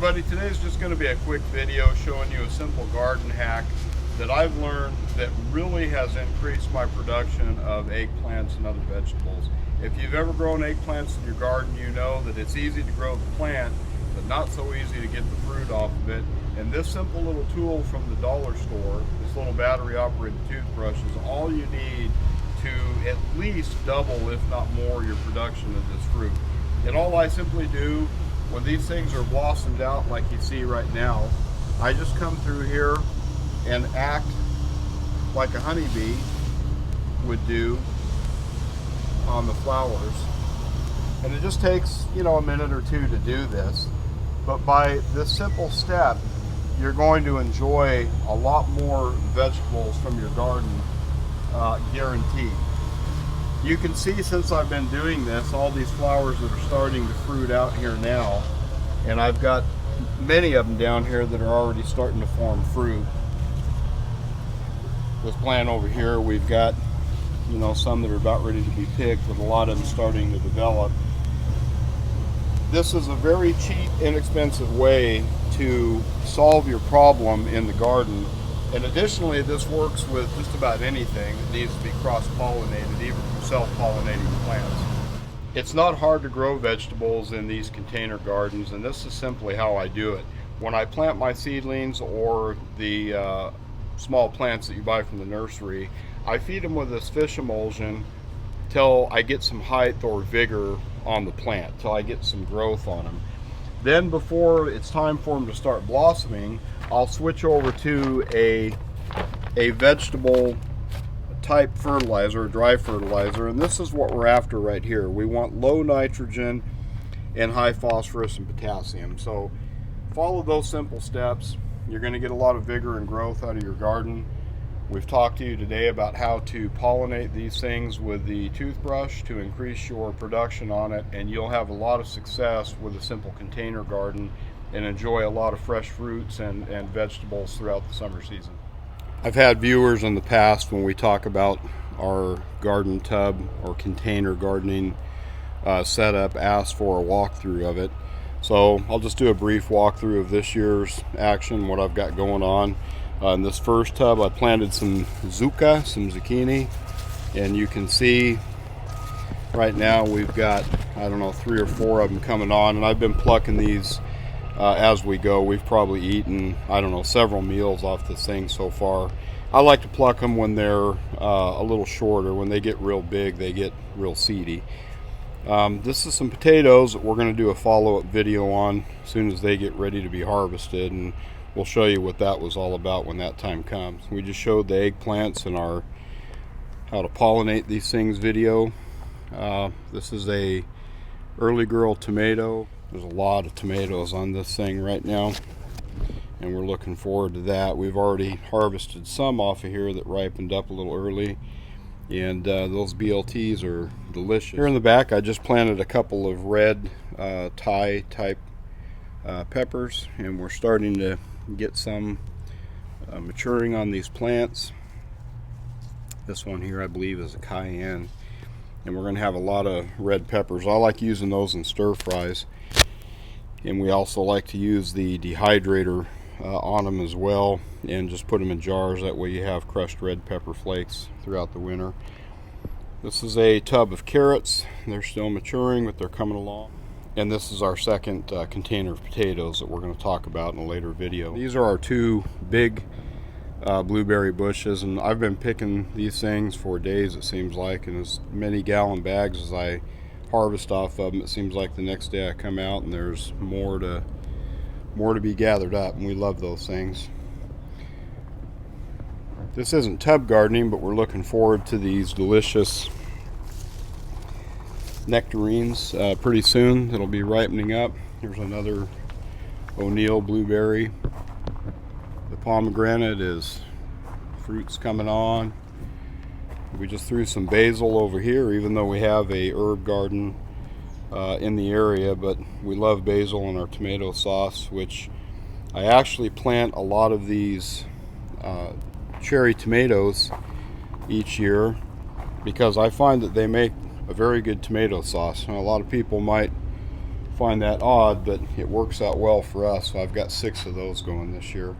everybody, today is just going to be a quick video showing you a simple garden hack that I've learned that really has increased my production of eggplants and other vegetables. If you've ever grown eggplants in your garden, you know that it's easy to grow the plant, but not so easy to get the fruit off of it. And this simple little tool from the dollar store, this little battery operated toothbrush, is all you need to at least double, if not more, your production of this fruit. And all I simply do when these things are blossomed out like you see right now, I just come through here and act like a honeybee would do on the flowers. And it just takes, a minute or two to do this. But by this simple step, you're going to enjoy a lot more vegetables from your garden, guaranteed. You can see since I've been doing this, all these flowers that are starting to fruit out here now. And I've got many of them down here that are already starting to form fruit. This plant over here, we've got, some that are about ready to be picked, with a lot of them starting to develop. This is a very cheap, inexpensive way to solve your problem in the garden. And additionally, this works with just about anything that needs to be cross-pollinated, even from self-pollinating plants. It's not hard to grow vegetables in these container gardens, and this is simply how I do it. When I plant my seedlings or the small plants that you buy from the nursery, I feed them with this fish emulsion till I get some height or vigor on the plant, till I get some growth on them. Then before it's time for them to start blossoming, I'll switch over to a vegetable type fertilizer, dry fertilizer, and this is what we're after right here. We want low nitrogen and high phosphorus and potassium. So follow those simple steps. You're going to get a lot of vigor and growth out of your garden. We've talked to you today about how to pollinate these things with the toothbrush to increase your production on it, and you'll have a lot of success with a simple container garden and enjoy a lot of fresh fruits and vegetables throughout the summer season. I've had viewers in the past, when we talk about our garden tub or container gardening setup, ask for a walkthrough of it. So I'll just do a brief walkthrough of this year's action, what I've got going on. In this first tub, I planted some zucchini, and you can see right now we've got, 3 or 4 of them coming on, and I've been plucking these as we go. We've probably eaten, several meals off this thing so far. I like to pluck them when they're a little shorter. When they get real big, they get real seedy. This is some potatoes that we're going to do a follow-up video on as soon as they get ready to be harvested, and we'll show you what that was all about when that time comes. We just showed the eggplants in our how to pollinate these things video. This is a early girl tomato. There's a lot of tomatoes on this thing right now, and we're looking forward to that. We've already harvested some off of here that ripened up a little early, and those BLTs are delicious. Here in the back, I just planted a couple of red Thai type peppers, and we're starting to get some maturing on these plants. This one here, I believe, is a cayenne, and we're going to have a lot of red peppers. I like using those in stir fries, and we also like to use the dehydrator on them as well, and just put them in jars. That way you have crushed red pepper flakes throughout the winter. This is a tub of carrots. They're still maturing, but they're coming along. And this is our second container of potatoes that we're going to talk about in a later video. These are our 2 big blueberry bushes, and I've been picking these things for days, it seems like, in as many gallon bags as I harvest off of them. It seems like the next day I come out and there's more to be gathered up, and we love those things. This isn't tub gardening, but we're looking forward to these delicious nectarines pretty soon. It'll be ripening up. Here's another O'Neill blueberry. The pomegranate is fruits coming on. We just threw some basil over here, even though we have a herb garden in the area, but we love basil in our tomato sauce, which I actually plant a lot of these cherry tomatoes each year because I find that they make a very good tomato sauce. Now, a lot of people might find that odd, but it works out well for us. So I've got 6 of those going this year,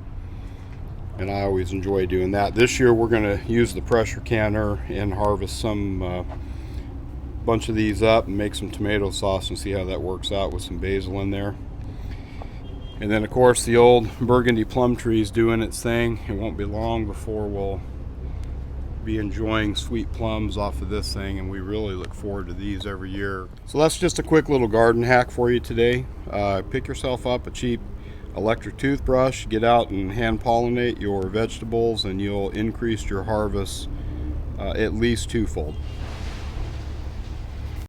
and I always enjoy doing that. This year we're going to use the pressure canner and harvest some bunch of these up and make some tomato sauce and see how that works out with some basil in there. And then of course the old burgundy plum tree is doing its thing. It won't be long before we'll be enjoying sweet plums off of this thing, and we really look forward to these every year. So that's just a quick little garden hack for you today. Pick yourself up a cheap electric toothbrush, get out and hand pollinate your vegetables, and you'll increase your harvest at least twofold.